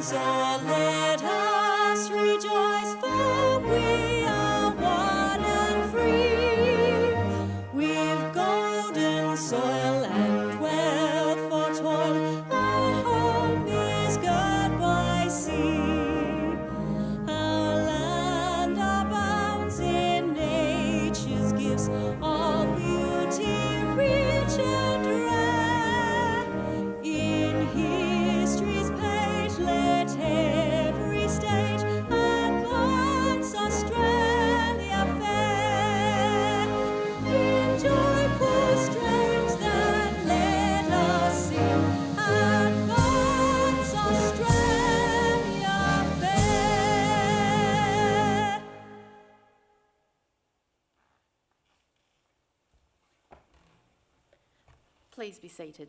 So let us rejoice, for we are one and free. We've golden soil and wealth for toil. Our home is girt by sea. Our land abounds in nature's gifts, all beauty rich and rare. In history's page, let every stage advance Australia fair. In joyful strains then let us sing, advance Australia fair. Please be seated.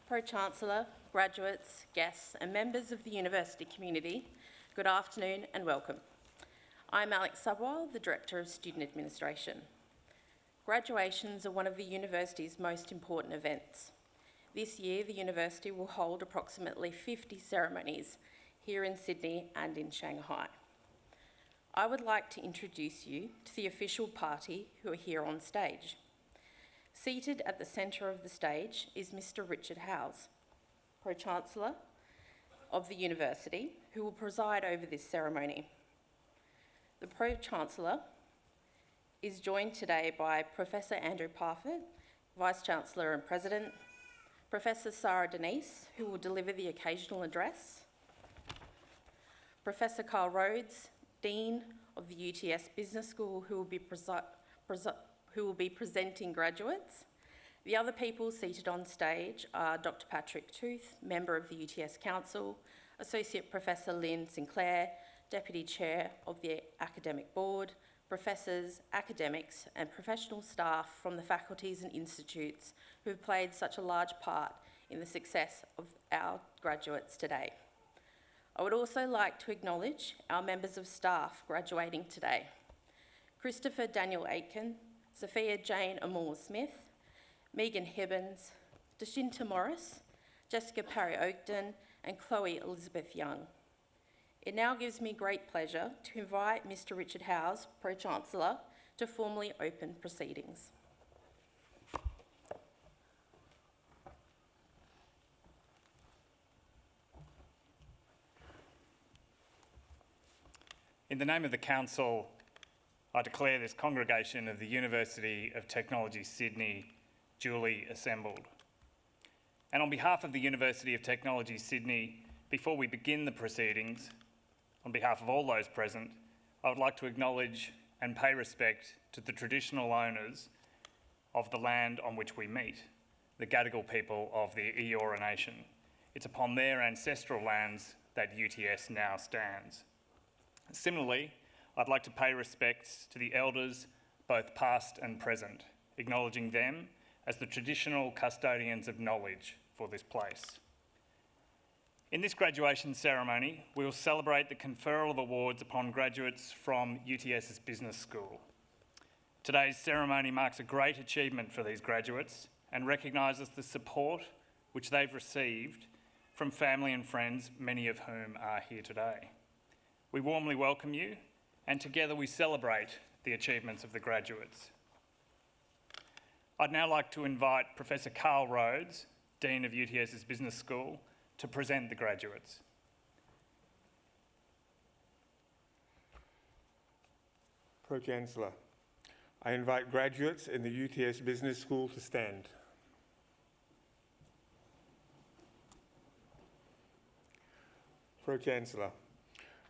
Pro-Chancellor, graduates, guests and members of the university community, good afternoon and welcome. I'm Alex Subwell, the Director of Student Administration. Graduations are one of the university's most important events. This year, the university will hold approximately 50 ceremonies here in Sydney and in Shanghai. I would like to introduce you to the official party who are here on stage. Seated at the centre of the stage is Mr. Richard Howes, Pro-Chancellor of the university, who will preside over this ceremony. The Pro-Chancellor is joined today by Professor Andrew Parfitt, Vice-Chancellor and President, Professor Sarah Denise, who will deliver the occasional address, Professor Carl Rhodes, Dean of the UTS Business School, who will be presenting graduates. The other people seated on stage are Dr. Patrick Tooth, Member of the UTS Council, Associate Professor Lynn Sinclair, Deputy Chair of the Academic Board, professors, academics and professional staff from the faculties and institutes who have played such a large part in the success of our graduates today. I would also like to acknowledge our members of staff graduating today: Christopher Daniel Aitken, Sophia Jane Amore-Smith, Megan Hibbins, Deshinta Morris, Jessica Parry-Oakden and Chloe Elizabeth Young. It now gives me great pleasure to invite Mr. Richard Howes, Pro-Chancellor, to formally open proceedings. In the name of the Council, I declare this congregation of the University of Technology Sydney duly assembled. And on behalf of the University of Technology Sydney, before we begin the proceedings, on behalf of all those present, I would like to acknowledge and pay respect to the traditional owners of the land on which we meet, the Gadigal people of the Eora Nation. It's upon their ancestral lands that UTS now stands. Similarly, I'd like to pay respects to the elders, both past and present, acknowledging them as the traditional custodians of knowledge for this place. In this graduation ceremony, we will celebrate the conferral of awards upon graduates from UTS's Business School. Today's ceremony marks a great achievement for these graduates and recognises the support which they've received from family and friends, many of whom are here today. We warmly welcome you, and together we celebrate the achievements of the graduates. I'd now like to invite Professor Carl Rhodes, Dean of UTS's Business School, to present the graduates. Pro-Chancellor, I invite graduates in the UTS Business School to stand. Pro-Chancellor,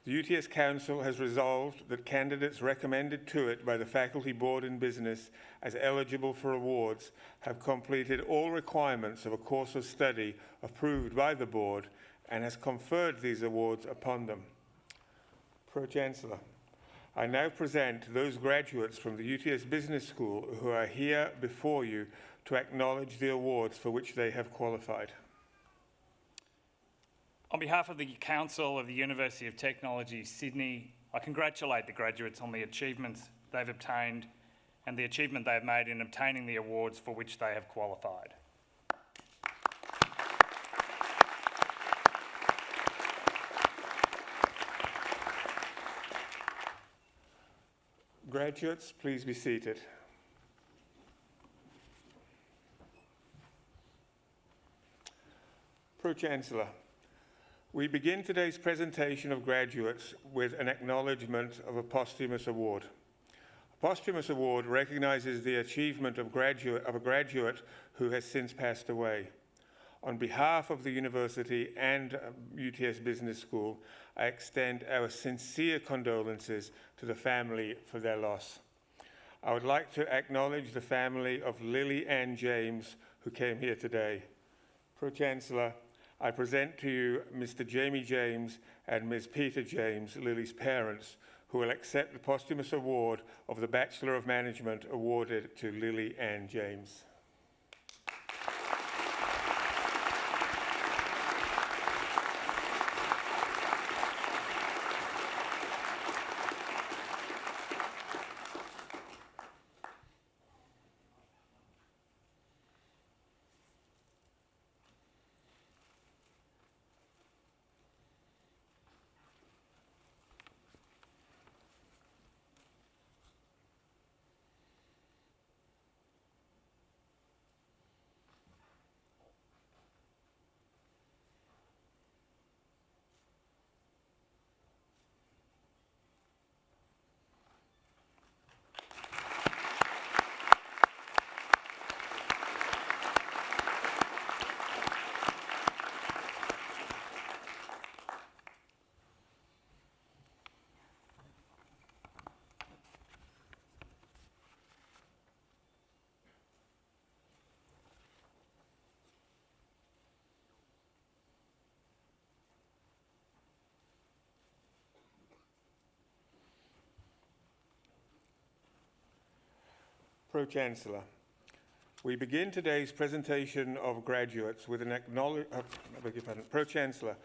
the UTS Council has resolved that candidates recommended to it by the Faculty Board in Business as eligible for awards have completed all requirements of a course of study approved by the Board and has conferred these awards upon them. Pro-Chancellor, I now present those graduates from the UTS Business School who are here before you to acknowledge the awards for which they have qualified. On behalf of the Council of the University of Technology, Sydney, I congratulate the graduates on the achievements they've obtained and the achievement they have made in obtaining the awards for which they have qualified. Graduates, please be seated. Pro-Chancellor, we begin today's presentation of graduates with an acknowledgement of a posthumous award. A posthumous award recognises the achievement of a graduate who has since passed away. On behalf of the University and UTS Business School, I extend our sincere condolences to the family for their loss. I would like to acknowledge the family of Lily Ann James, who came here today. Pro-Chancellor, I present to you Mr. Jamie James and Ms. Peter James, Lily's parents, who will accept the posthumous award of the Bachelor of Management awarded to Lily Ann James. Pro-Chancellor, we begin today's presentation of graduates with an Pro-Chancellor,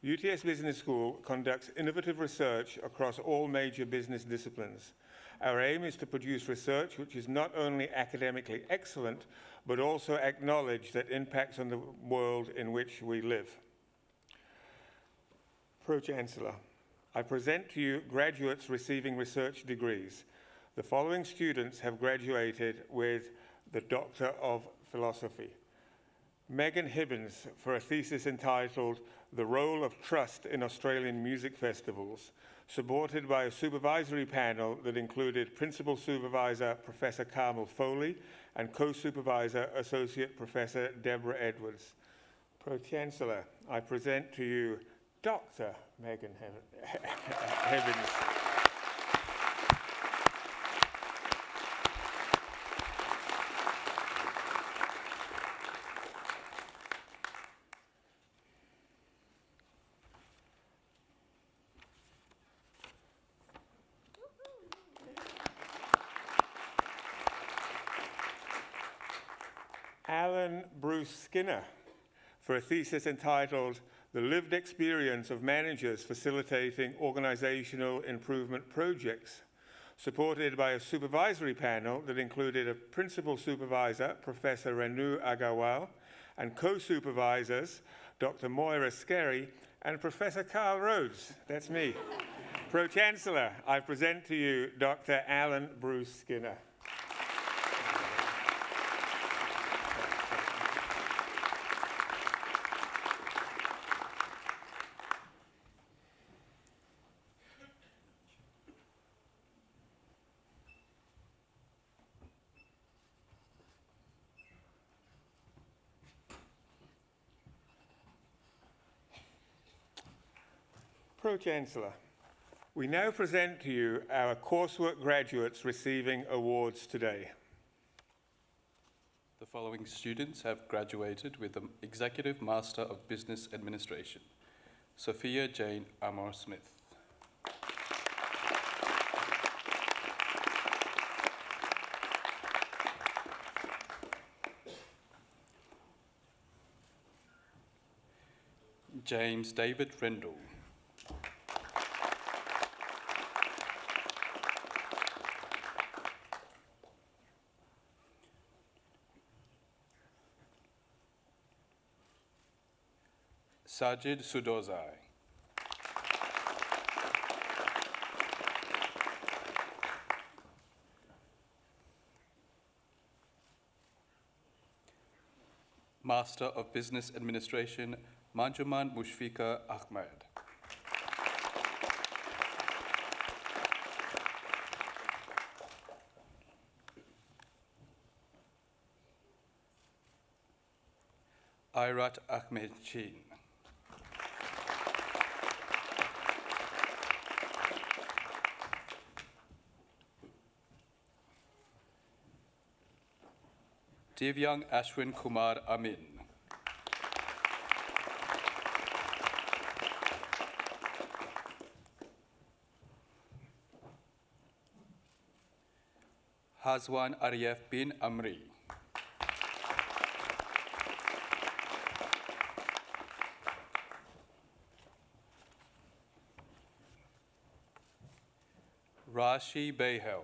UTS Business School conducts innovative research across all major business disciplines. Our aim is to produce research which is not only academically excellent, but also acknowledged that impacts on the world in which we live. Pro-Chancellor, I present to you graduates receiving research degrees. The following students have graduated with the Doctor of Philosophy. Megan Hibbins for a thesis entitled The Role of Trust in Australian Music Festivals, supported by a supervisory panel that included Principal Supervisor Professor Carmel Foley and Co-Supervisor Associate Professor Deborah Edwards. Pro-Chancellor, I present to you Dr. Megan Hibbins. Alan Bruce Skinner for a thesis entitled The Lived Experience of Managers Facilitating Organizational Improvement Projects, supported by a supervisory panel that included a principal supervisor, Professor Renu Agarwal, and co-supervisors, Dr. Moira Skerry and Professor Carl Rhodes. That's me. Pro-Chancellor, I present to you Dr. Alan Bruce Skinner. Pro-Chancellor, we now present to you our coursework graduates receiving awards today. The following students have graduated with the Executive Master of Business Administration. Sophia Jane Amor-Smith. James David Rendell. Sajid Sudozai. Master of Business Administration, Manjuman Mushfika Ahmed. Ayrat Ahmed Chin. Divyang Ashwin Kumar Amin. Hazwan Arif bin Amri. Rashi Behel.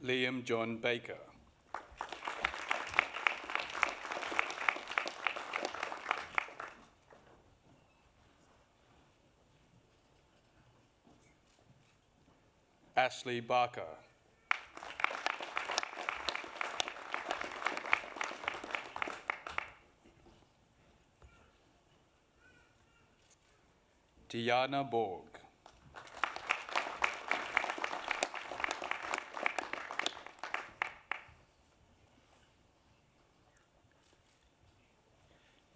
Liam John Baker. Ashley Barker. Diana Borg.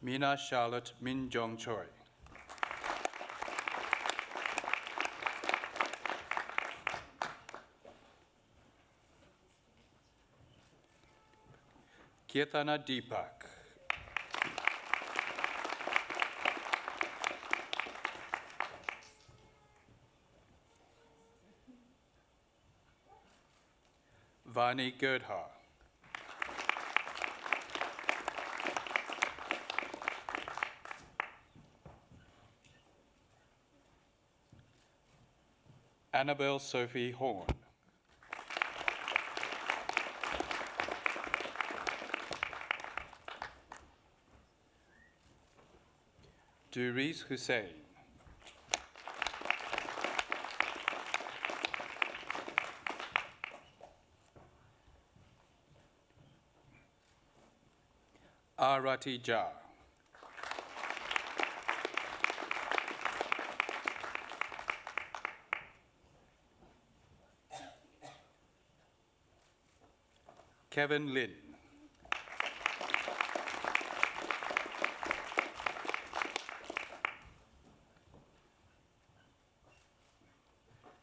Mina Charlotte Min Jong Choi. Kirtana Deepak. Vani Girdhar. Annabelle Sophie Horn. Duriz Hussain. Arati Jha. Kevin Lin.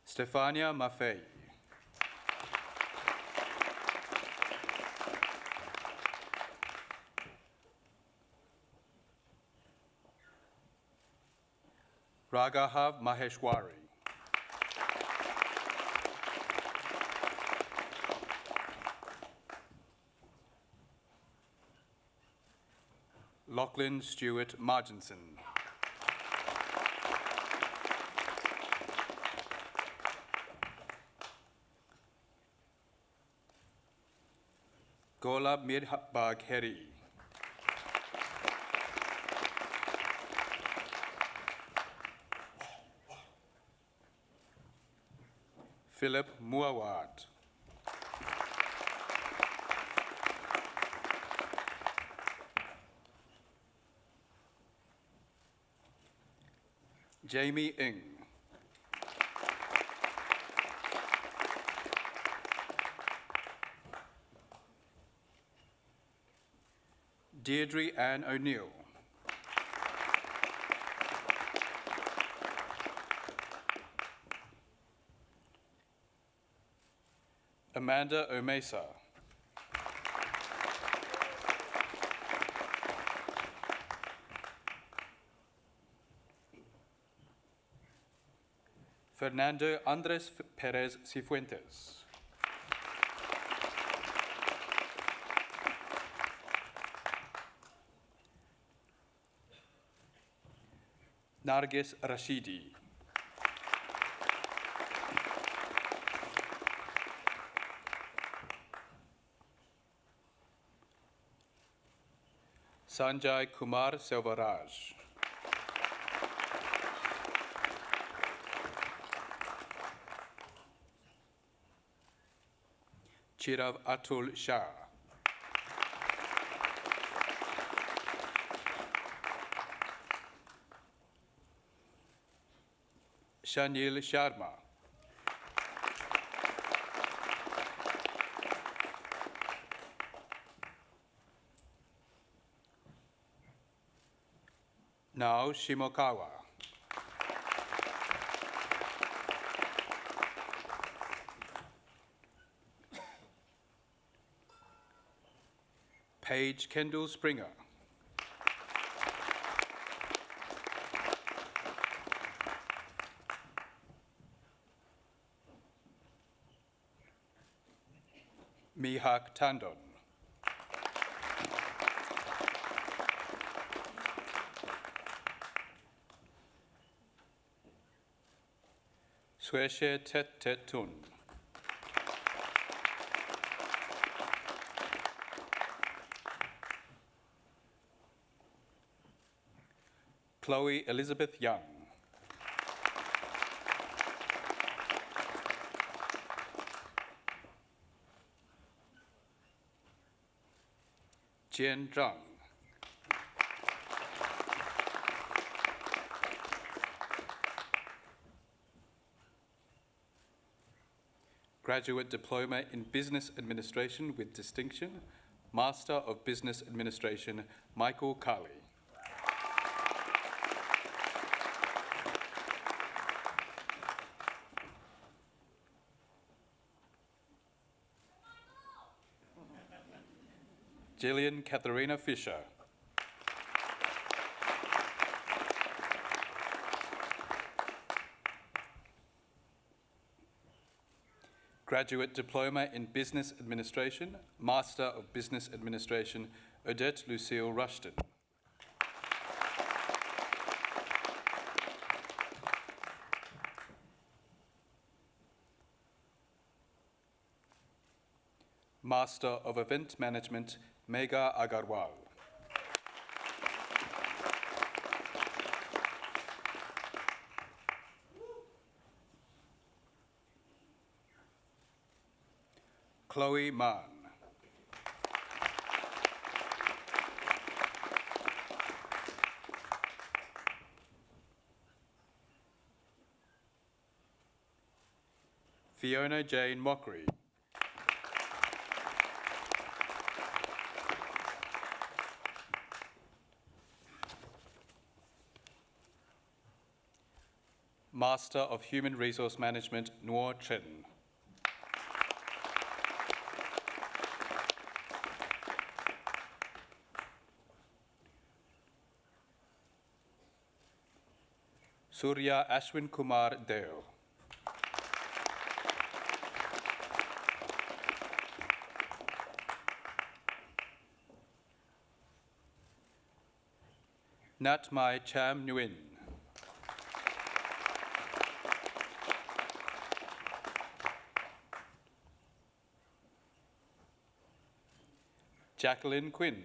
Stefania Maffei. Raghav Maheshwari. Lachlan Stewart Marginson. Golab Mirbag Heri. Philip Muawad. Jamie Ng. Deirdre Ann O'Neill. Amanda Omesa. Fernando Andres Perez Cifuentes. Nargis Rashidi. Sanjay Kumar Selvaraj. Chirav Atul Shah. Shanil Sharma. Nao Shimokawa. Paige Kendall Springer. Mihak Tandon. Sweshe Tet Tet Tun. Chloe Elizabeth Young. Jian Zhang. Graduate Diploma in Business Administration with distinction, Master of Business Administration, Michael Kali. Gillian Katharina Fisher. Graduate Diploma in Business Administration, Master of Business Administration, Odette Lucille Rushton. Master of Event Management, Megha Agarwal. Chloe Mann. Fiona Jane Mockery. Master of Human Resource Management, Noor Chen. Surya Ashwin Kumar Deo. Natmai Cham Nguyen. Jacqueline Quinn.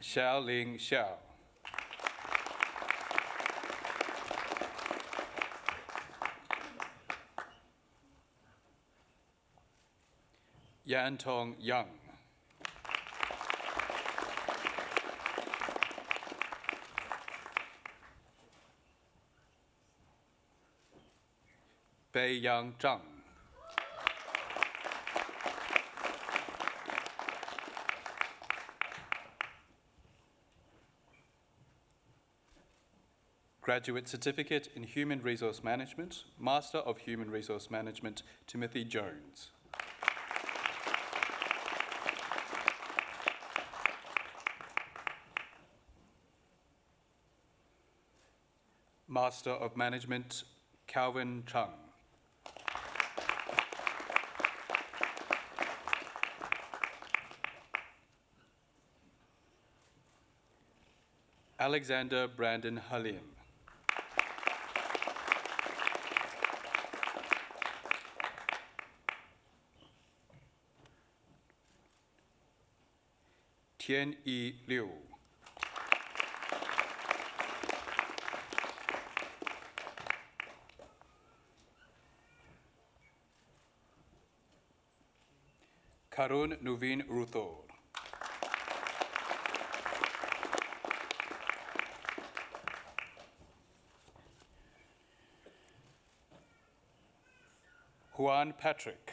Xiao Ling Xiao. Yan Tong Yang. Bei Yang Zhang. Graduate Certificate in Human Resource Management, Master of Human Resource Management, Timothy Jones. Master of Management, Calvin Chung. Alexander Brandon Halim. Tian Yi Liu. Karun Nuveen Ruthor. Juan Patrick.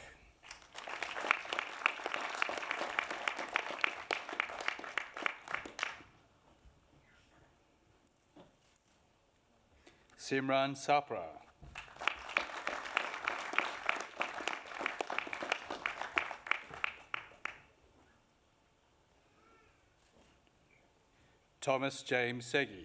Simran Sapra. Thomas James Segi.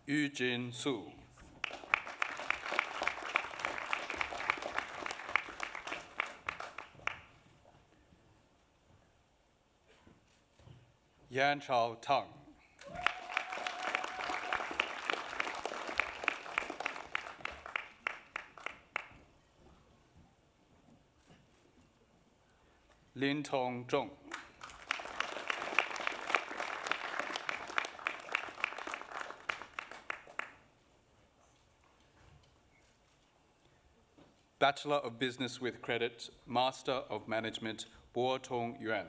Yu Jin Su. Yan Chao Tang. Lin Tong Zhong. Bachelor of Business with Credit, Master of Management, Bo Tong Yuan.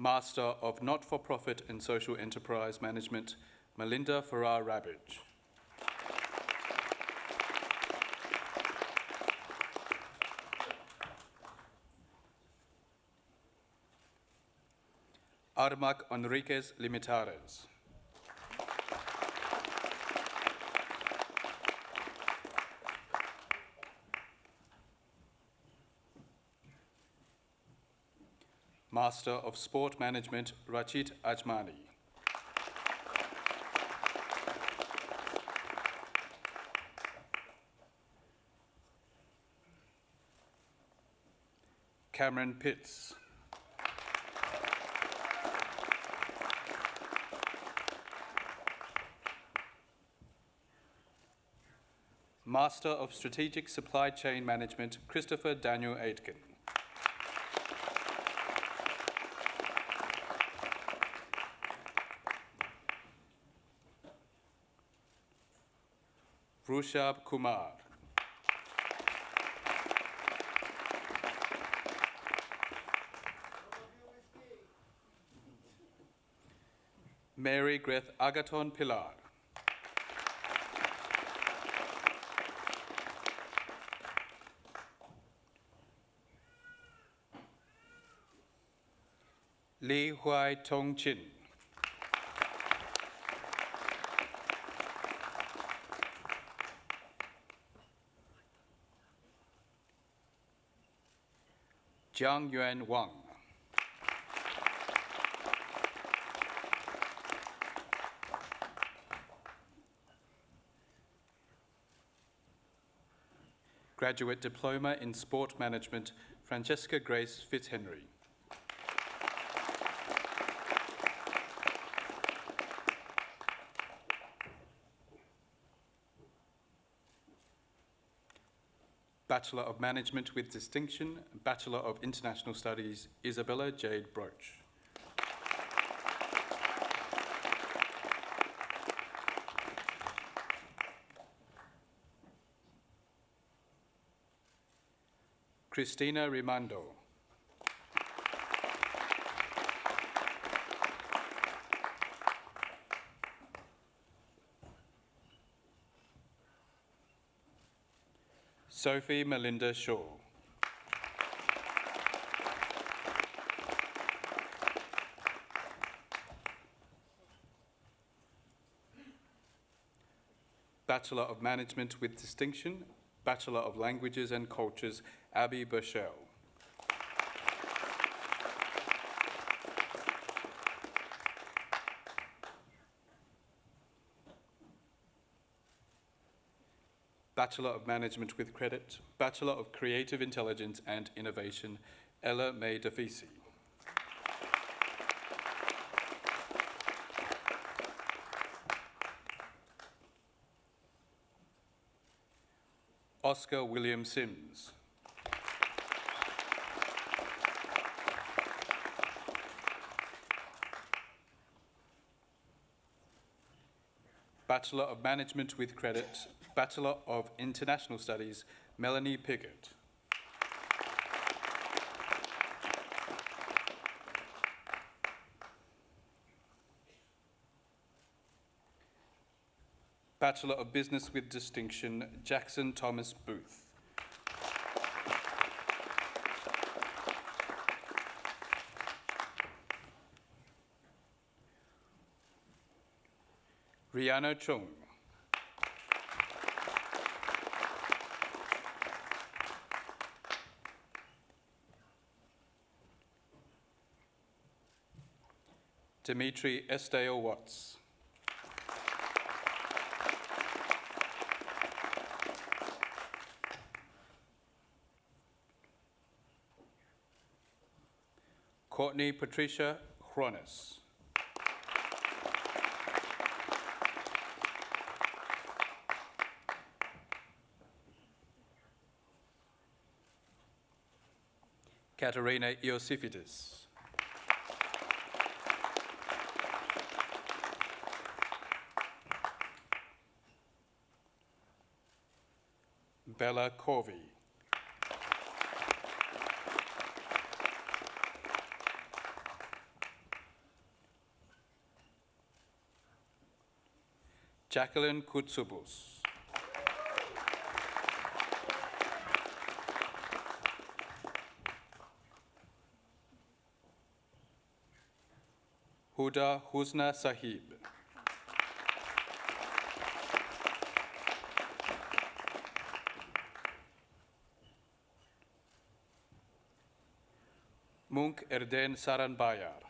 Master of Not-for-Profit and Social Enterprise Management, Melinda Farrar Rabbage. Armac Enriquez Limitares. Master of Sport Management, Rachit Ajmani. Cameron Pitts. Master of Strategic Supply Chain Management, Christopher Daniel Aitken. Rushab Kumar. Mary Greth Agaton Pilar. Li Huai Tong Chin. Jiang Yuan Wang. Graduate Diploma in Sport Management, Francesca Grace Fitzhenry. Bachelor of Management with Distinction, Bachelor of International Studies, Isabella Jade Broach. Christina Rimando. Sophie Melinda Shaw. Bachelor of Management with Distinction, Bachelor of Languages and Cultures, Abby Burchell. Bachelor of Management with Credit, Bachelor of Creative Intelligence and Innovation, Ella May Defeasy. Oscar William Sims. Bachelor of Management with Credit, Bachelor of International Studies, Melanie Piggott. Bachelor of Business with Distinction, Jackson Thomas Booth. Rihanna Chung. Dimitri Esteo Watts. Courtney Patricia Hronis. Katerina Iosifidis. Bella Corvey. Jacqueline Kutsubus. Huda Husna Sahib. Munk Erden Saranbayar.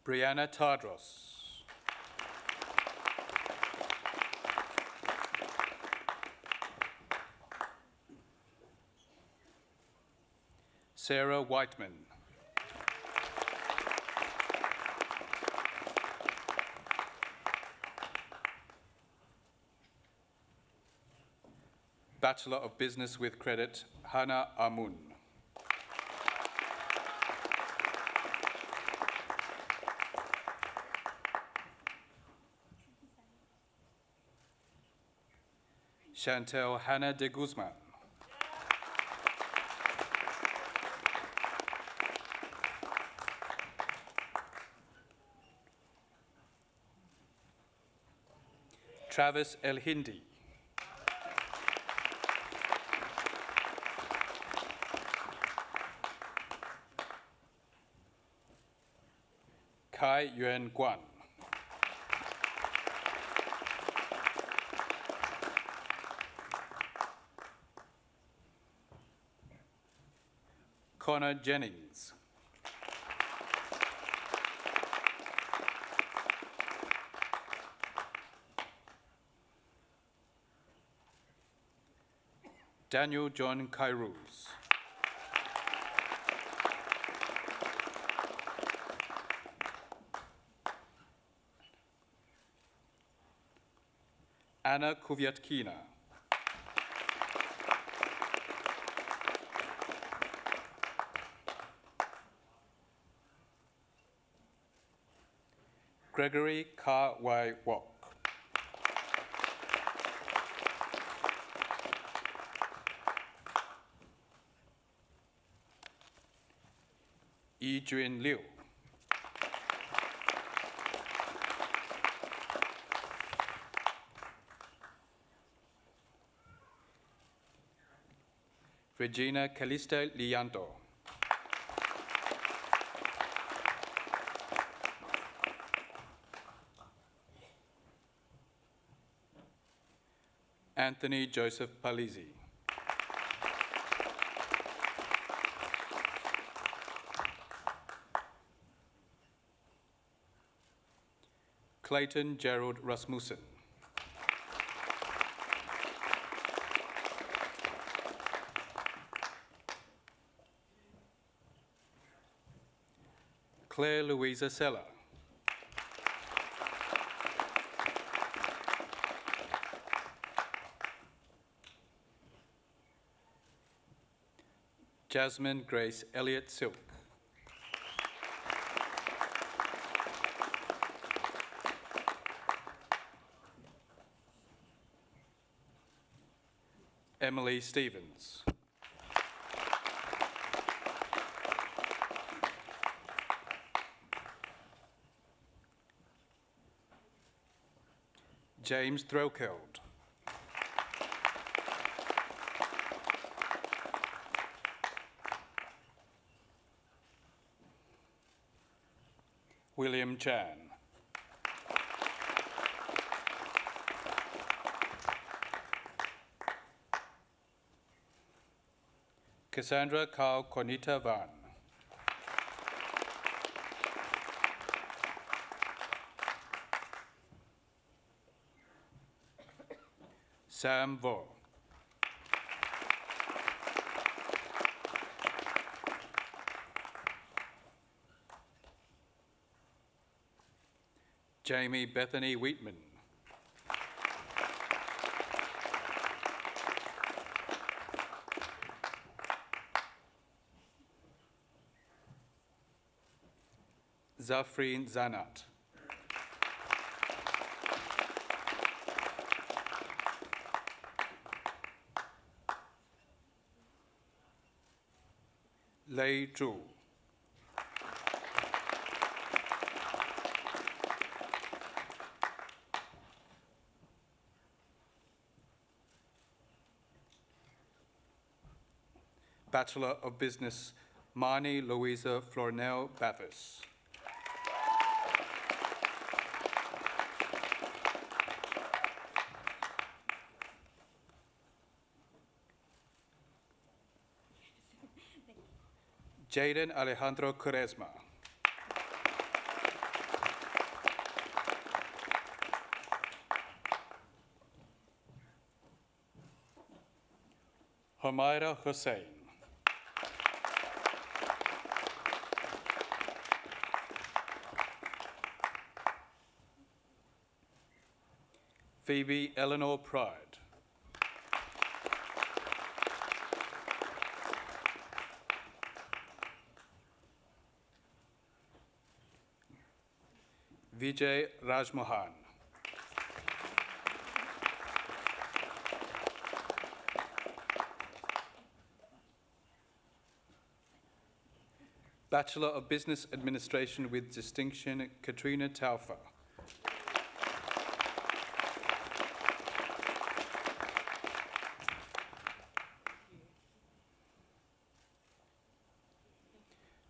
Brianna Tadros. Sarah Whiteman. Bachelor of Business with Credit, Hannah Amun. Chantel Hannah de Guzman. Travis El Hindi. Kai Yuan Guan. Connor Jennings. Daniel John Kairouz. Anna Kuvyatkina. Gregory Ka Wai Wok. Yi Jun Liu. Regina Calista Lianto. Anthony Joseph Palizzi. Clayton Gerald Rasmussen. Claire Louisa Sella. Jasmine Grace Elliott Silk. Emily Stevens. James Threlkeld. William Chan. Cassandra Carl Cornita Van. Sam Vo. Jamie Bethany Wheatman. Zafreen Zanat. Lei Zhu. Bachelor of Business, Marnie Louisa Florinel Bathurst. Jaden Alejandro Quaresma. Humaira Hussain. Phoebe Eleanor Pride. Vijay Rajmohan. Bachelor of Business Administration with Distinction, Katrina Taufer.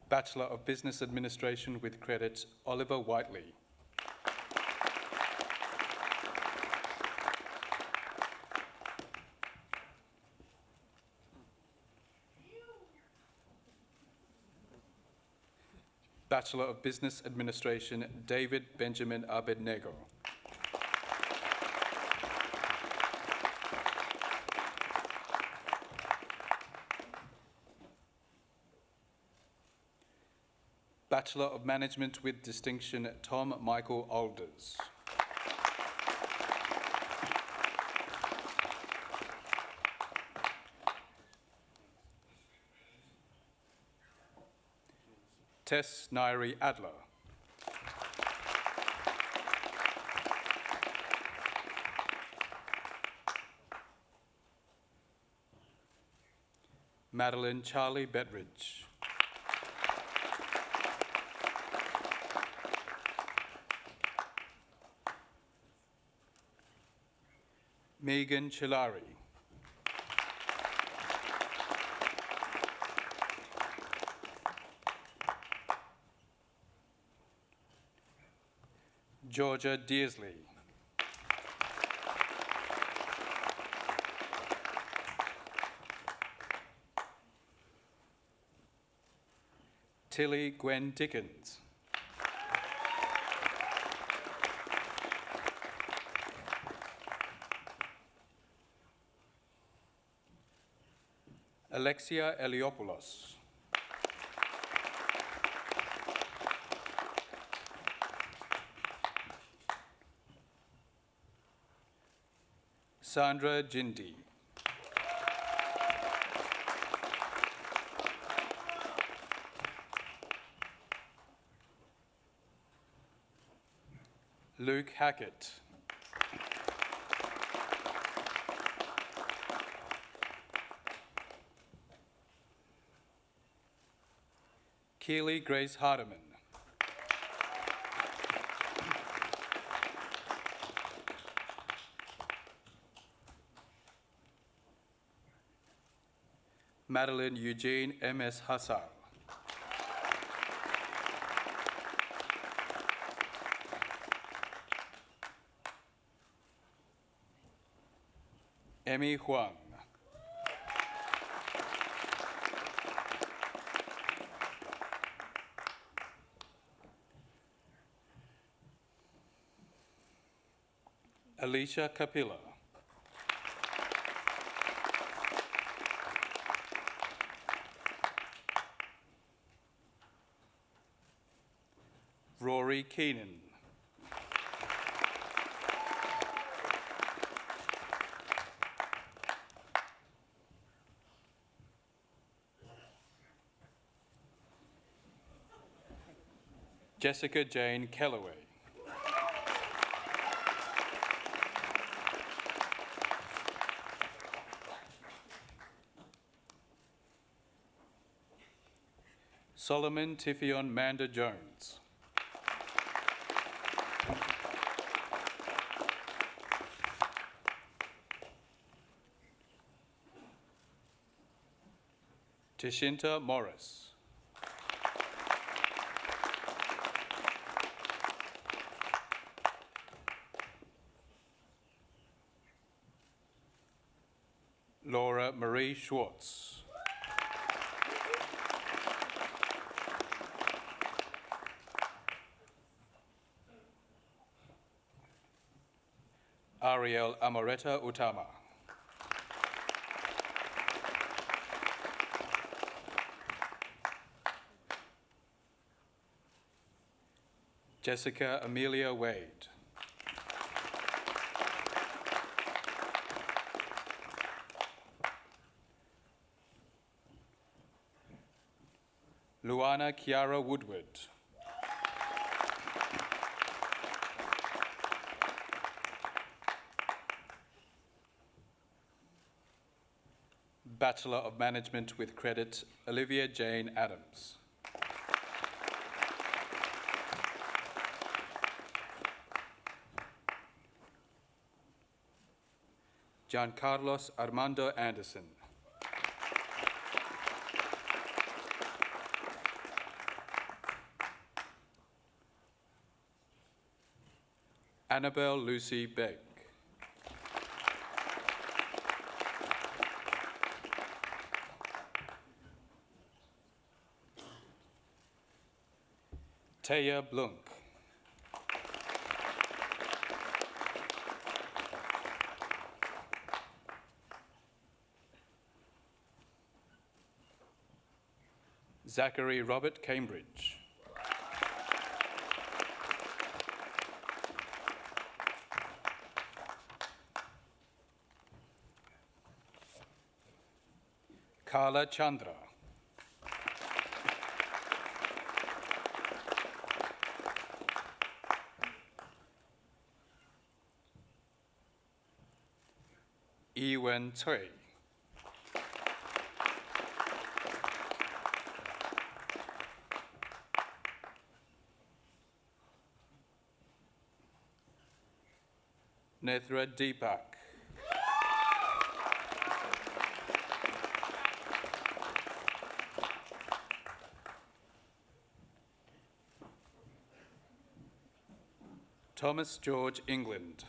Bachelor of Business Administration with credits, Oliver Whiteley. Bachelor of Business Administration, David Benjamin Abednego. Bachelor of Management with Distinction, Tom Michael Alders. Tess Nairi Adler. Madeline Charlie Betridge. Megan Chilari. Georgia Dearsley. Tilly Gwen Dickens. Alexia Eliopoulos. Sandra Jindy. Luke Hackett. Keely Grace Hardiman. Madeline Eugene M.S. Hassar. Emmy Huang. Alicia Capilla. Rory Keenan. Jessica Jane Kellaway. Solomon Tiffion Manda Jones. Tishinta Morris. Laura Marie Schwartz. Ariel Amoreta Utama. Jessica Amelia Wade. Luana Kiara Woodward. Bachelor of Management with Credit, Olivia Jane Adams. Giancarlos Armando Anderson. Annabelle Lucy Begg. Taya Blunk. Zachary Robert Cambridge. Carla Chandra. Ewen Tsui. Nethra Deepak. Thomas George England.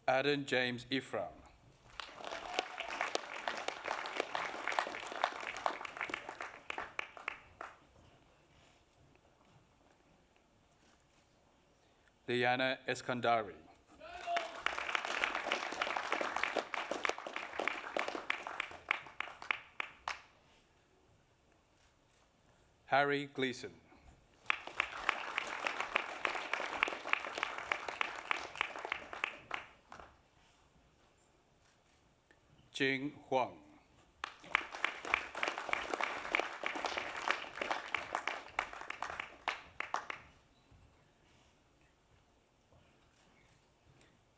Adam James Ephraim. Liana Eskandari. Harry Gleeson. Jing Huang.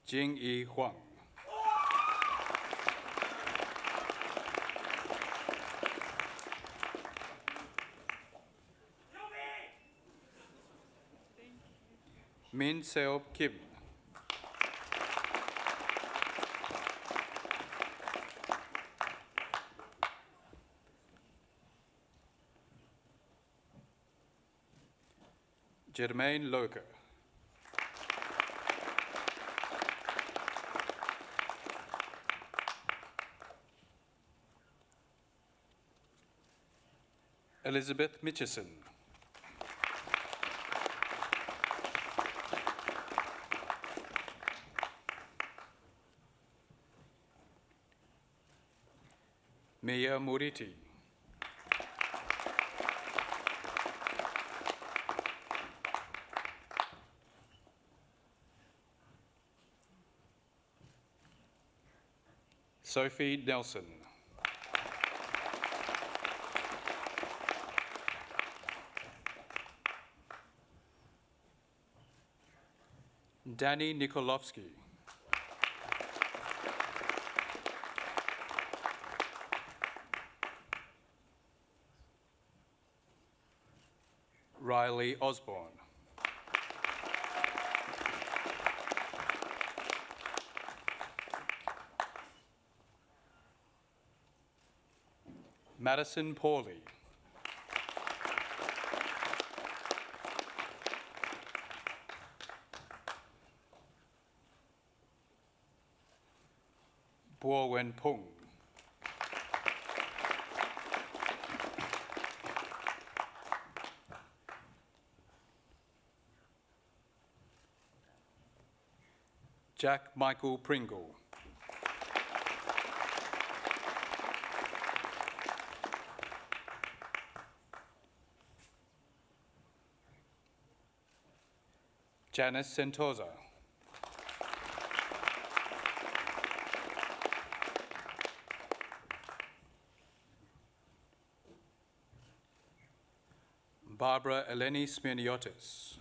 Jing Yi Huang. Min Seo Kim. Jermaine Loker. Elizabeth Mitchison. Mia Muriti. Sophie Nelson. Danny Nikolovsky. Riley Osborne. Madison Pawley. Bo Wen Pung. Jack Michael Pringle. Janice Sentosa. Barbara Eleni Smirniotis.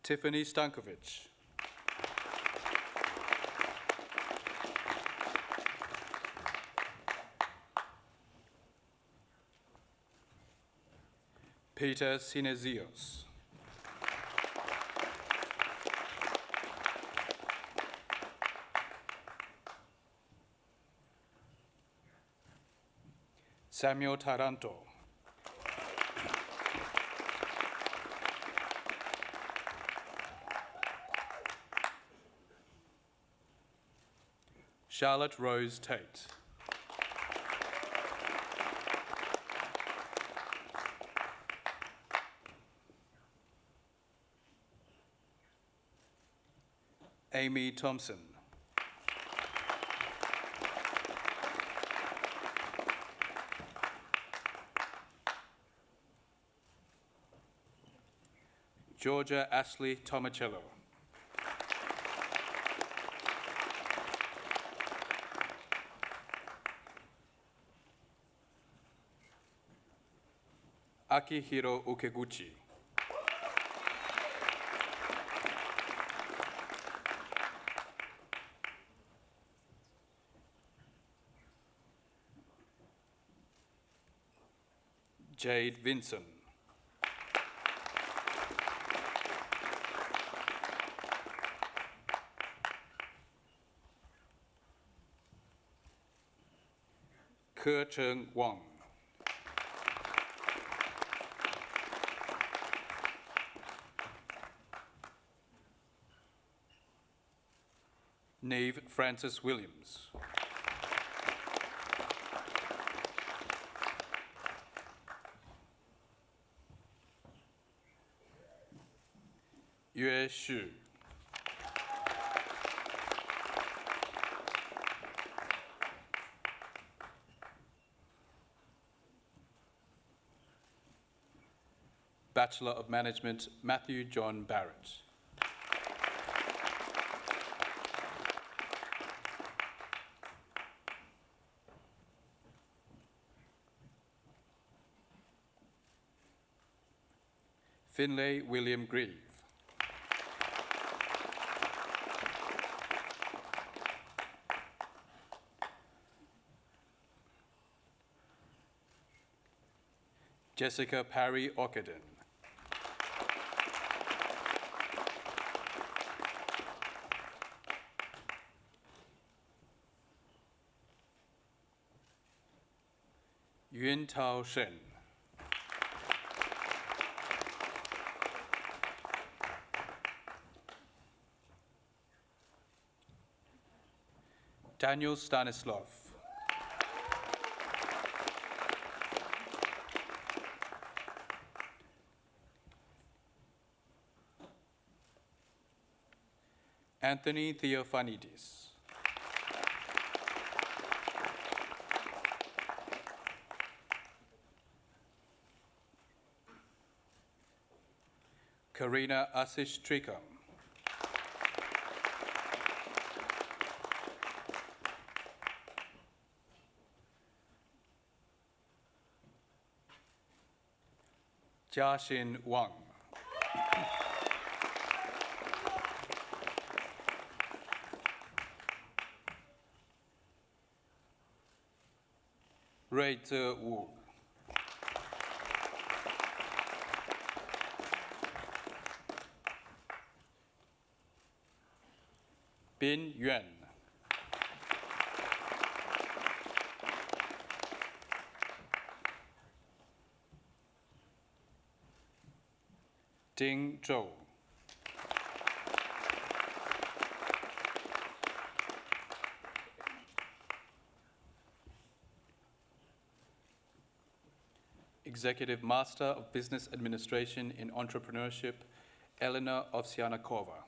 Tiffany Stankovic. Peter Sinezios. Samuel Taranto. Charlotte Rose Tate. Amy Thompson. Georgia Ashley Tomacello. Akihiro Ukeguchi. Jade Vinson. Ke Cheng Wang. Neve Francis Williams. 约世。Bachelor of Management, Matthew John Barrett. Finlay William Grieve. Jessica Parry Ockenden. Yun Tao Shen. Daniel Stanislav. Anthony Theophanidis. Karina Asish Trikam. Jiaxin Wang. Rui Ze Wu. Bin Yuan. Ding Zhou. Executive Master of Business Administration in Entrepreneurship, Elena Ovsyannikova.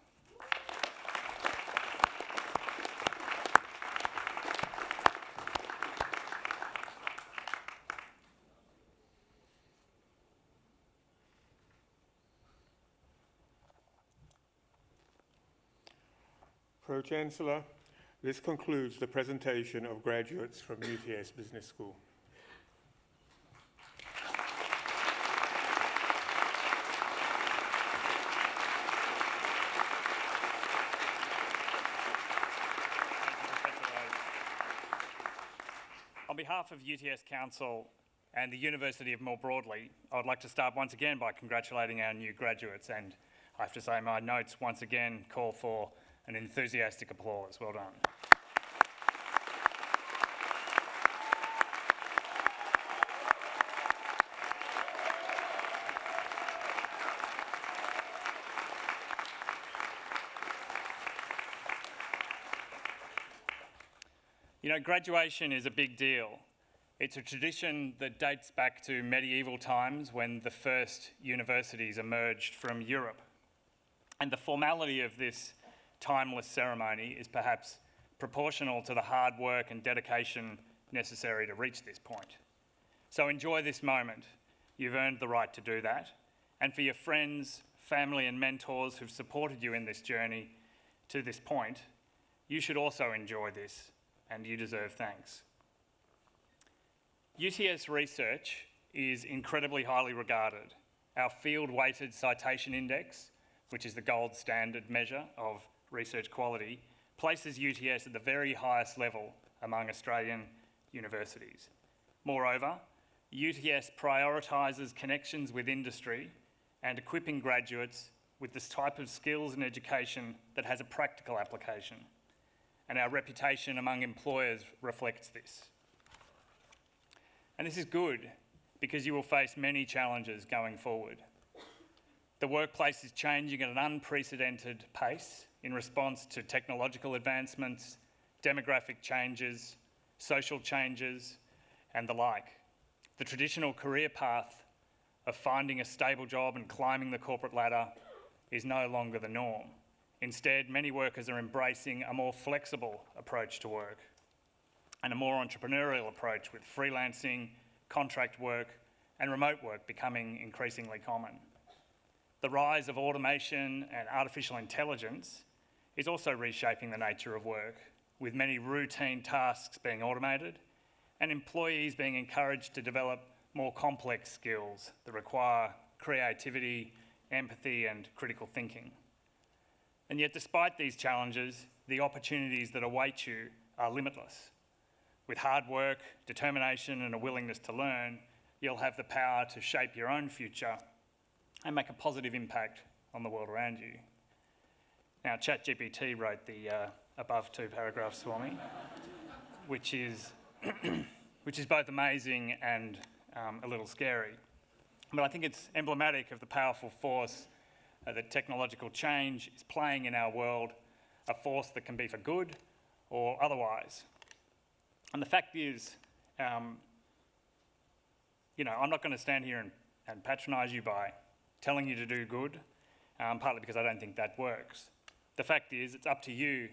Pro-Chancellor, this concludes the presentation of graduates from UTS Business School. On behalf of UTS Council and the University more broadly, I would like to start once again by congratulating our new graduates, and I have to say my notes once again call for an enthusiastic applause. Well done. You know, graduation is a big deal. It's a tradition that dates back to medieval times when the first universities emerged from Europe. And the formality of this timeless ceremony is perhaps proportional to the hard work and dedication necessary to reach this point. So enjoy this moment. You've earned the right to do that. And for your friends, family and mentors who've supported you in this journey to this point, you should also enjoy this, and you deserve thanks. UTS research is incredibly highly regarded. Our field-weighted citation index, which is the gold standard measure of research quality, places UTS at the very highest level among Australian universities. Moreover, UTS prioritises connections with industry and equipping graduates with this type of skills and education that has a practical application. And our reputation among employers reflects this. And this is good because you will face many challenges going forward. The workplace is changing at an unprecedented pace in response to technological advancements, demographic changes, social changes, and the like. The traditional career path of finding a stable job and climbing the corporate ladder is no longer the norm. Instead, many workers are embracing a more flexible approach to work and a more entrepreneurial approach, with freelancing, contract work and remote work becoming increasingly common. The rise of automation and artificial intelligence is also reshaping the nature of work, with many routine tasks being automated and employees being encouraged to develop more complex skills that require creativity, empathy and critical thinking. And yet, despite these challenges, the opportunities that await you are limitless. With hard work, determination and a willingness to learn, you'll have the power to shape your own future and make a positive impact on the world around you. Now, ChatGPT wrote the above two paragraphs for me, which is both amazing and a little scary. But I think it's emblematic of the powerful force that technological change is playing in our world, a force that can be for good or otherwise. And the fact is, I'm not going to stand here and patronise you by telling you to do good, partly because I don't think that works. The fact is, it's up to you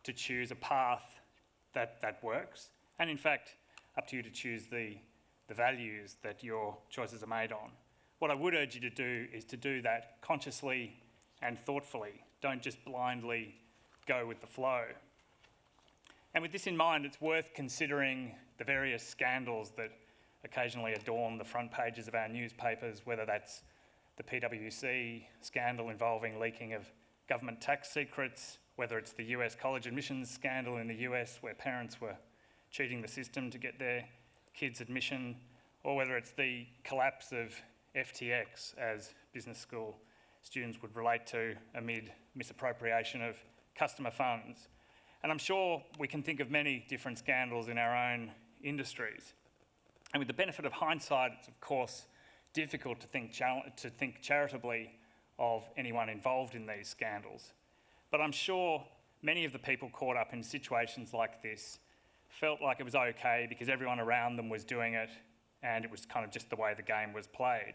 to choose a path that works, and in fact, up to you to choose the values that your choices are made on. What I would urge you to do is to do that consciously and thoughtfully. Don't just blindly go with the flow. And with this in mind, it's worth considering the various scandals that occasionally adorn the front pages of our newspapers, whether that's the PwC scandal involving leaking of government tax secrets, whether it's the US college admissions scandal in the US where parents were cheating the system to get their kids admission, or whether it's the collapse of FTX, as business school students would relate to amid misappropriation of customer funds. And I'm sure we can think of many different scandals in our own industries. And with the benefit of hindsight, it's of course difficult to think charitably of anyone involved in these scandals. But I'm sure many of the people caught up in situations like this felt like it was okay because everyone around them was doing it and it was kind of just the way the game was played.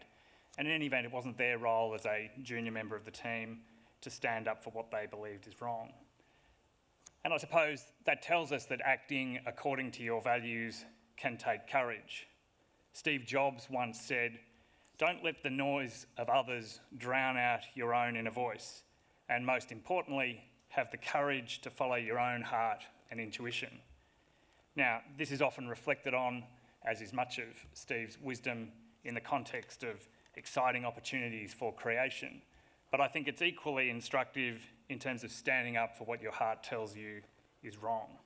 And in any event, it wasn't their role as a junior member of the team to stand up for what they believed is wrong. And I suppose that tells us that acting according to your values can take courage. Steve Jobs once said, "Don't let the noise of others drown out your own inner voice. And most importantly, have the courage to follow your own heart and intuition." Now, this is often reflected on, as is much of Steve's wisdom, in the context of exciting opportunities for creation. But I think it's equally instructive in terms of standing up for what your heart tells you is wrong.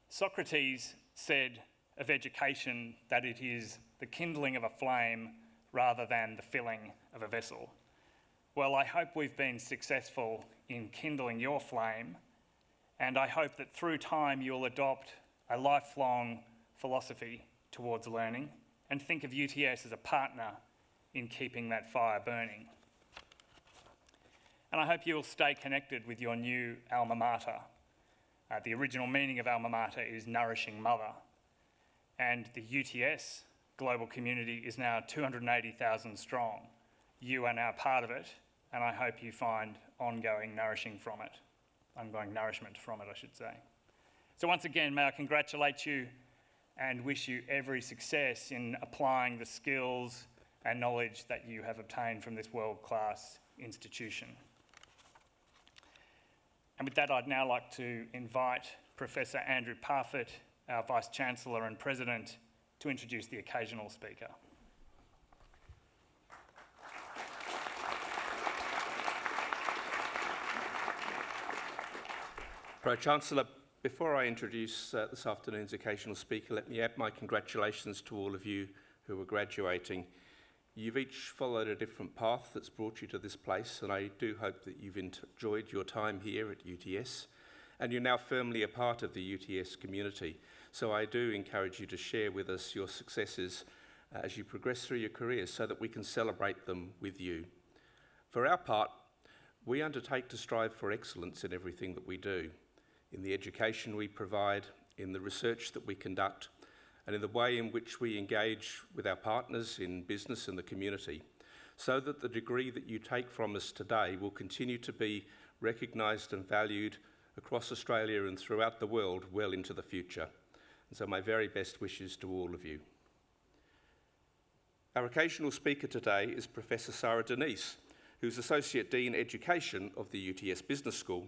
Socrates said of education that it is the kindling of a flame rather than the filling of a vessel. Well, I hope we've been successful in kindling your flame, and I hope that through time you'll adopt a lifelong philosophy towards learning and think of UTS as a partner in keeping that fire burning. And I hope you'll stay connected with your new alma mater. The original meaning of alma mater is nourishing mother. And the UTS global community is now 280,000 strong. You are now part of it, and I hope you find ongoing nourishment from it, I should say. So once again, may I congratulate you and wish you every success in applying the skills and knowledge that you have obtained from this world-class institution. And with that, I'd now like to invite Professor Andrew Parfitt, our Vice-Chancellor and President, to introduce the occasional speaker. Pro-Chancellor, before I introduce this afternoon's occasional speaker, let me add my congratulations to all of you who are graduating. You've each followed a different path that's brought you to this place, and I do hope that you've enjoyed your time here at UTS, and you're now firmly a part of the UTS community. So I do encourage you to share with us your successes as you progress through your careers so that we can celebrate them with you. For our part, we undertake to strive for excellence in everything that we do, in the education we provide, in the research that we conduct, and in the way in which we engage with our partners in business and the community. so that the degree that you take from us today will continue to be recognised and valued across Australia and throughout the world well into the future. And so my very best wishes to all of you. Our occasional speaker today is Professor Sarah Denise, who's Associate Dean Education of the UTS Business School.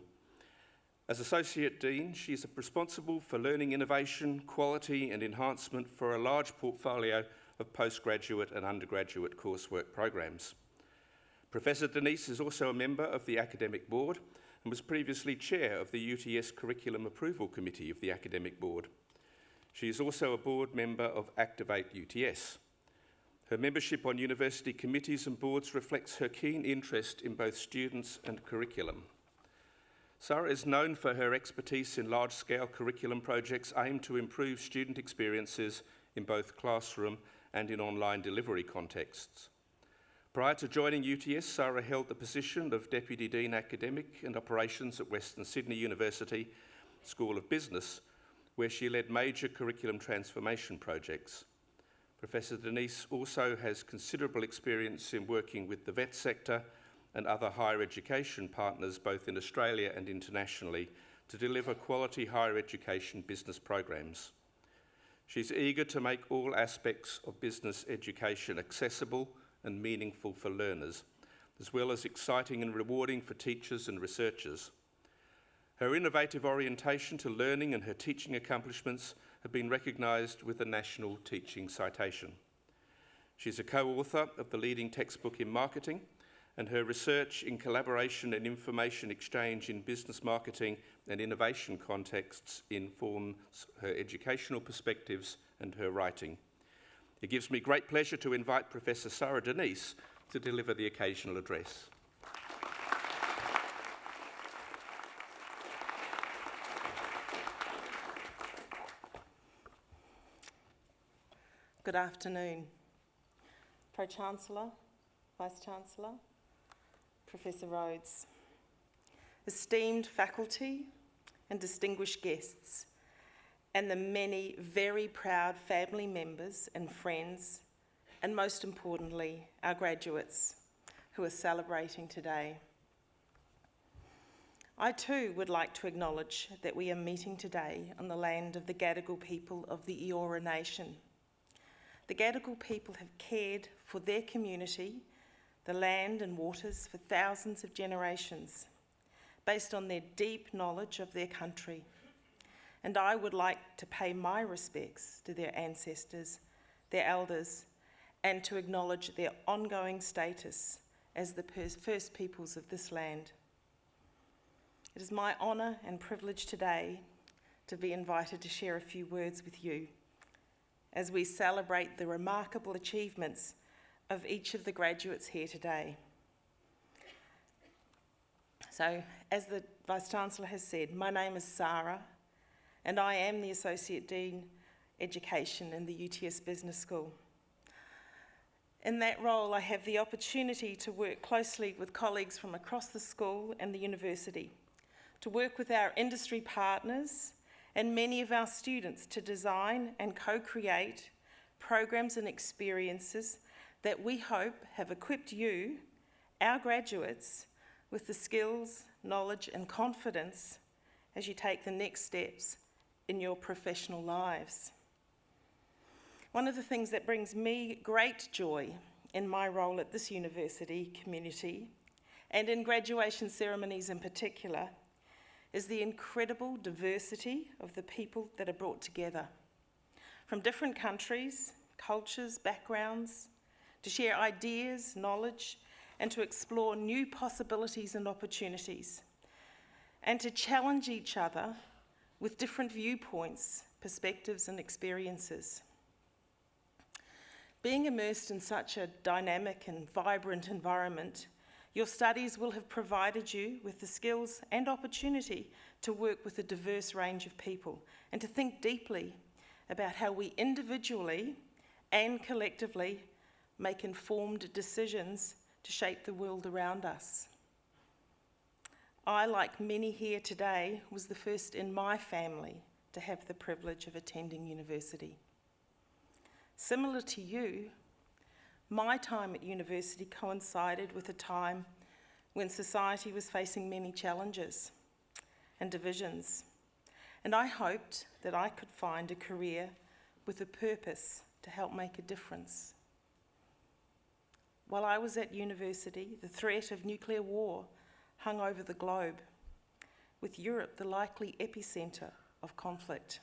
As Associate Dean, she is responsible for learning innovation, quality and enhancement for a large portfolio of postgraduate and undergraduate coursework programs. Professor Denise is also a member of the Academic Board and was previously Chair of the UTS Curriculum Approval Committee of the Academic Board. She is also a board member of Activate UTS. Her membership on university committees and boards reflects her keen interest in both students and curriculum. Sarah is known for her expertise in large-scale curriculum projects aimed to improve student experiences in both classroom and in online delivery contexts. Prior to joining UTS, Sarah held the position of Deputy Dean Academic and Operations at Western Sydney University School of Business, where she led major curriculum transformation projects. Professor Denise also has considerable experience in working with the vet sector and other higher education partners both in Australia and internationally to deliver quality higher education business programs. She's eager to make all aspects of business education accessible and meaningful for learners, as well as exciting and rewarding for teachers and researchers. Her innovative orientation to learning and her teaching accomplishments have been recognised with a National Teaching Citation. She's a co-author of the leading textbook in marketing, and her research in collaboration and information exchange in business marketing and innovation contexts informs her educational perspectives and her writing. It gives me great pleasure to invite Professor Sarah Denise to deliver the occasional address. Good afternoon, Pro-Chancellor, Vice-Chancellor, Professor Rhodes, esteemed faculty and distinguished guests, and the many very proud family members and friends, and most importantly, our graduates who are celebrating today. I too would like to acknowledge that we are meeting today on the land of the Gadigal people of the Eora Nation. The Gadigal people have cared for their community, the land and waters for thousands of generations, based on their deep knowledge of their country. And I would like to pay my respects to their ancestors, their elders, and to acknowledge their ongoing status as the first peoples of this land. It is my honour and privilege today to be invited to share a few words with you as we celebrate the remarkable achievements of each of the graduates here today. So, as the Vice-Chancellor has said, my name is Sarah, and I am the Associate Dean Education in the UTS Business School. In that role, I have the opportunity to work closely with colleagues from across the school and the university, to work with our industry partners and many of our students to design and co-create programs and experiences that we hope have equipped you, our graduates, with the skills, knowledge and confidence as you take the next steps in your professional lives. One of the things that brings me great joy in my role at this university community, and in graduation ceremonies in particular, is the incredible diversity of the people that are brought together from different countries, cultures, backgrounds, to share ideas, knowledge, and to explore new possibilities and opportunities, and to challenge each other with different viewpoints, perspectives, and experiences. Being immersed in such a dynamic and vibrant environment, your studies will have provided you with the skills and opportunity to work with a diverse range of people and to think deeply about how we individually and collectively make informed decisions to shape the world around us. I, like many here today, was the first in my family to have the privilege of attending university. Similar to you, my time at university coincided with a time when society was facing many challenges and divisions, and I hoped that I could find a career with a purpose to help make a difference. While I was at university, the threat of nuclear war hung over the globe, with Europe the likely epicentre of conflict.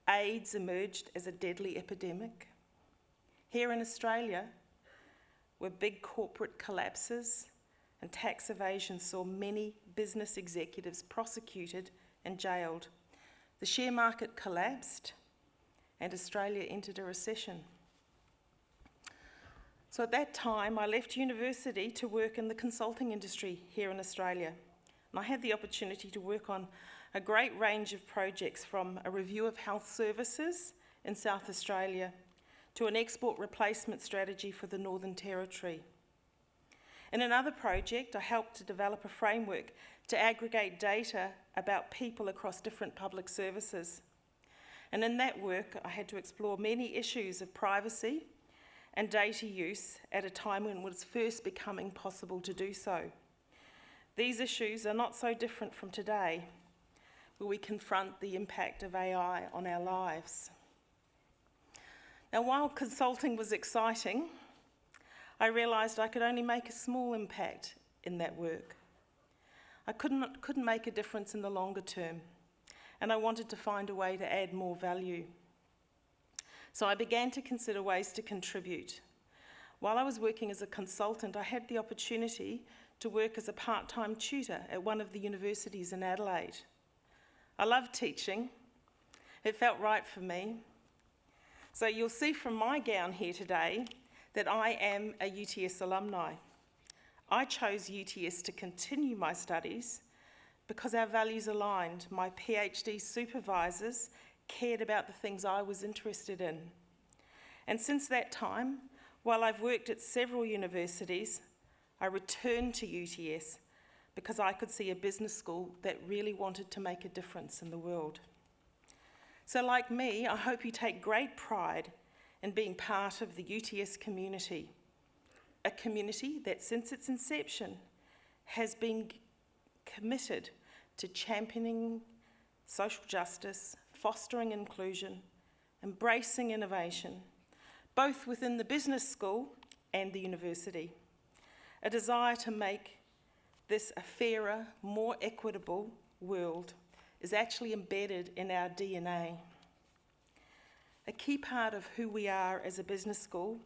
AIDS emerged as a deadly epidemic. Here in Australia, where big corporate collapses and tax evasion saw many business executives prosecuted and jailed, the share market collapsed and Australia entered a recession. So at that time, I left university to work in the consulting industry here in Australia. And I had the opportunity to work on a great range of projects, from a review of health services in South Australia to an export replacement strategy for the Northern Territory. In another project, I helped to develop a framework to aggregate data about people across different public services. And in that work, I had to explore many issues of privacy and data use at a time when it was first becoming possible to do so. These issues are not so different from today, where we confront the impact of AI on our lives. Now, while consulting was exciting, I realised I could only make a small impact in that work. I couldn't make a difference in the longer term, and I wanted to find a way to add more value. So I began to consider ways to contribute. While I was working as a consultant, I had the opportunity to work as a part-time tutor at one of the universities in Adelaide. I loved teaching. It felt right for me. So you'll see from my gown here today that I am a UTS alumni. I chose UTS to continue my studies because our values aligned. My PhD supervisors cared about the things I was interested in. And since that time, while I've worked at several universities, I returned to UTS because I could see a business school that really wanted to make a difference in the world. So like me, I hope you take great pride in being part of the UTS community, a community that since its inception has been committed to championing social justice, fostering inclusion, embracing innovation, both within the business school and the university. A desire to make this a fairer, more equitable world is actually embedded in our DNA. A key part of who we are as a business school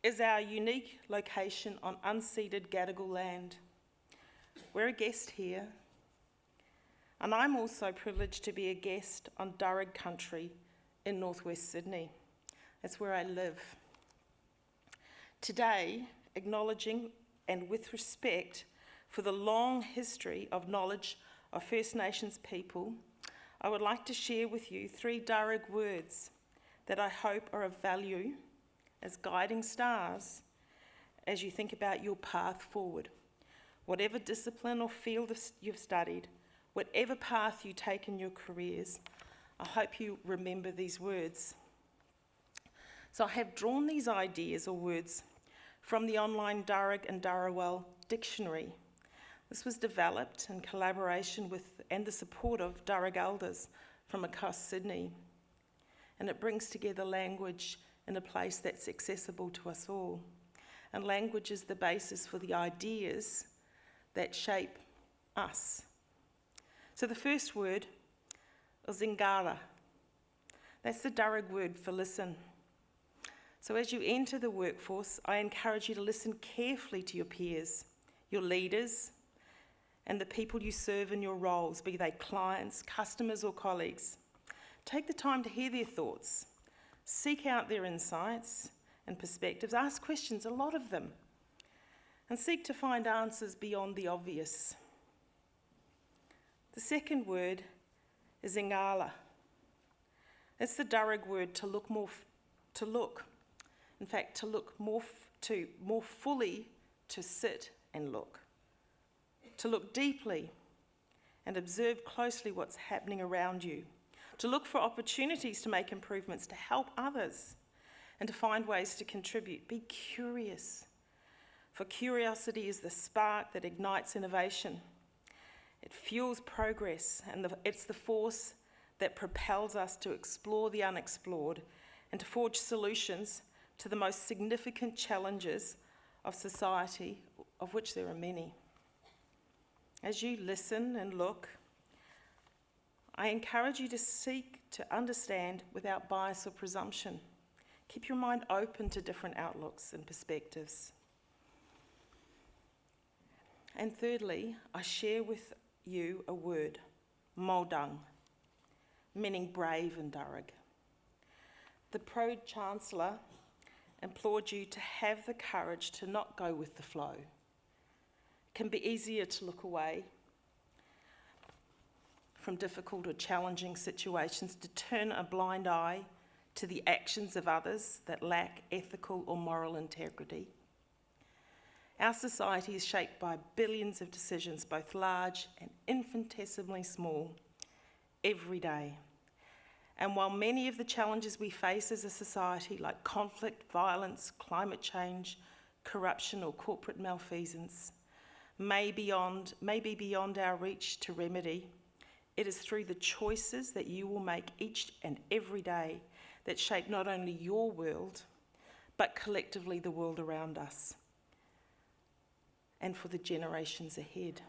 is our unique location on unceded Gadigal land. We're a guest here, and I'm also privileged to be a guest on Darug country in northwest Sydney. That's where I live. Today, acknowledging and with respect for the long history of knowledge of First Nations people, I would like to share with you 3 Darug words that I hope are of value as guiding stars as you think about your path forward. Whatever discipline or field you've studied, whatever path you take in your careers, I hope you remember these words. So I have drawn these ideas or words from the online Darug and Darawal dictionary. This was developed in collaboration with and the support of Darug elders from across Sydney. And it brings together language in a place that's accessible to us all. And language is the basis for the ideas that shape us. So the first word is Zingara. That's the Darug word for listen. So as you enter the workforce, I encourage you to listen carefully to your peers, your leaders, and the people you serve in your roles, be they clients, customers, or colleagues. Take the time to hear their thoughts, seek out their insights and perspectives, ask questions, a lot of them, and seek to find answers beyond the obvious. The second word is Ingala. It's the Darug word to look more fully, to sit and look, to look deeply and observe closely what's happening around you, to look for opportunities to make improvements, to help others, and to find ways to contribute. Be curious, for curiosity is the spark that ignites innovation. It fuels progress, and it's the force that propels us to explore the unexplored and to forge solutions to the most significant challenges of society, of which there are many. As you listen and look, I encourage you to seek to understand without bias or presumption. Keep your mind open to different outlooks and perspectives. And thirdly, I share with you a word, Maudang, meaning brave in Darug. The Pro-Chancellor implored you to have the courage to not go with the flow. It can be easier to look away from difficult or challenging situations, to turn a blind eye to the actions of others that lack ethical or moral integrity. Our society is shaped by billions of decisions, both large and infinitesimally small, every day. And while many of the challenges we face as a society, like conflict, violence, climate change, corruption, or corporate malfeasance, may be beyond our reach to remedy, it is through the choices that you will make each and every day that shape not only your world, but collectively the world around us, and for the generations ahead.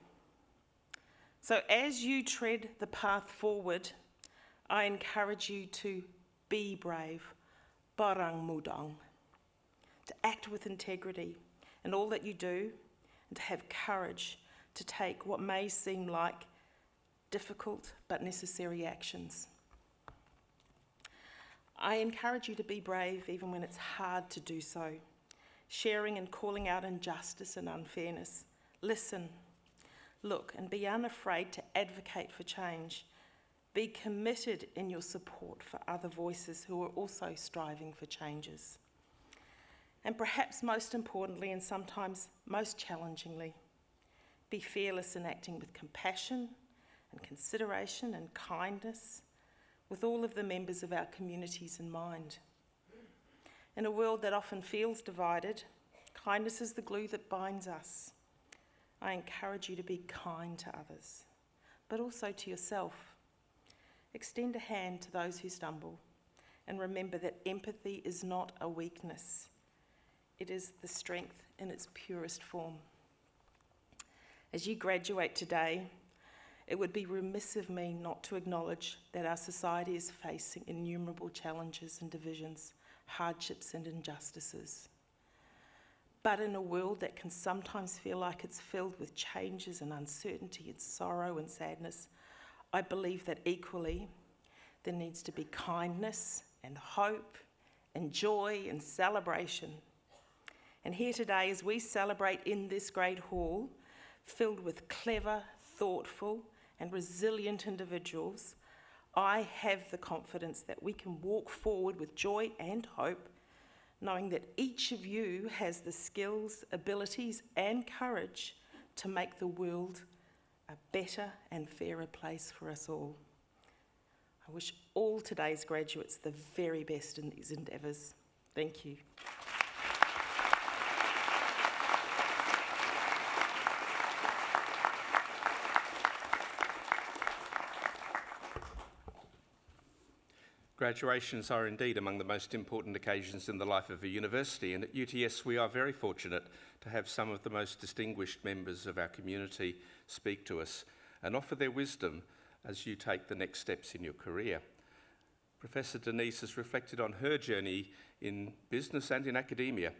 So as you tread the path forward, I encourage you to be brave, barang mudang, to act with integrity in all that you do, and to have courage to take what may seem like difficult but necessary actions. I encourage you to be brave even when it's hard to do so, sharing and calling out injustice and unfairness. Listen, look, and be unafraid to advocate for change. Be committed in your support for other voices who are also striving for changes. And perhaps most importantly, and sometimes most challengingly, be fearless in acting with compassion and consideration and kindness with all of the members of our communities in mind. In a world that often feels divided, kindness is the glue that binds us. I encourage you to be kind to others, but also to yourself. Extend a hand to those who stumble, and remember that empathy is not a weakness. It is the strength in its purest form. As you graduate today, it would be remiss of me not to acknowledge that our society is facing innumerable challenges and divisions, hardships and injustices. But in a world that can sometimes feel like it's filled with changes and uncertainty and sorrow and sadness, I believe that equally there needs to be kindness and hope and joy and celebration. And here today, as we celebrate in this great hall, filled with clever, thoughtful and resilient individuals, I have the confidence that we can walk forward with joy and hope, knowing that each of you has the skills, abilities and courage to make the world a better and fairer place for us all. I wish all today's graduates the very best in these endeavours. Thank you. Graduations are indeed among the most important occasions in the life of a university, and at UTS we are very fortunate to have some of the most distinguished members of our community speak to us and offer their wisdom as you take the next steps in your career. Professor Denise has reflected on her journey in business and in academia,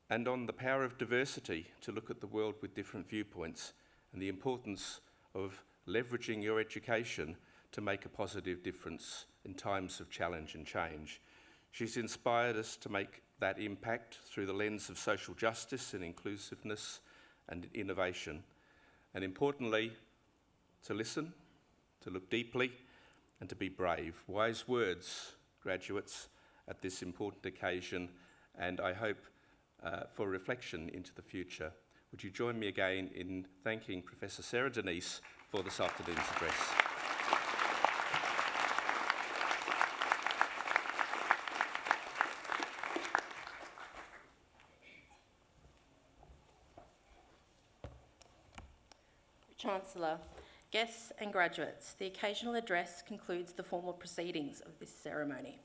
and on the power of diversity to look at the world with different viewpoints, and the importance of leveraging your education to make a positive difference in times of challenge and change. She's inspired us to make that impact through the lens of social justice and inclusiveness and innovation, and importantly, to listen, to look deeply, and to be brave. Wise words, graduates, at this important occasion, and I hope for reflection into the future. Would you join me again in thanking Professor Sarah Denise for this afternoon's address? Chancellor, guests and graduates, the occasional address concludes the formal proceedings of this ceremony.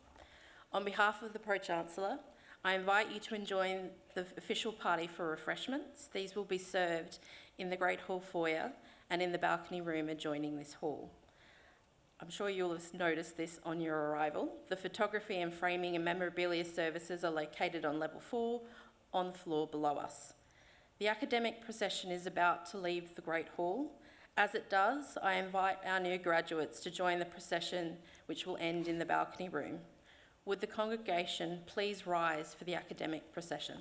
On behalf of the Pro-Chancellor, I invite you to join the official party for refreshments. These will be served in the Great Hall foyer and in the balcony room adjoining this hall. I'm sure you'll have noticed this on your arrival. The photography and framing and memorabilia services are located on level 4, on the floor below us. The academic procession is about to leave the Great Hall. As it does, I invite our new graduates to join the procession, which will end in the balcony room. Would the congregation please rise for the academic procession?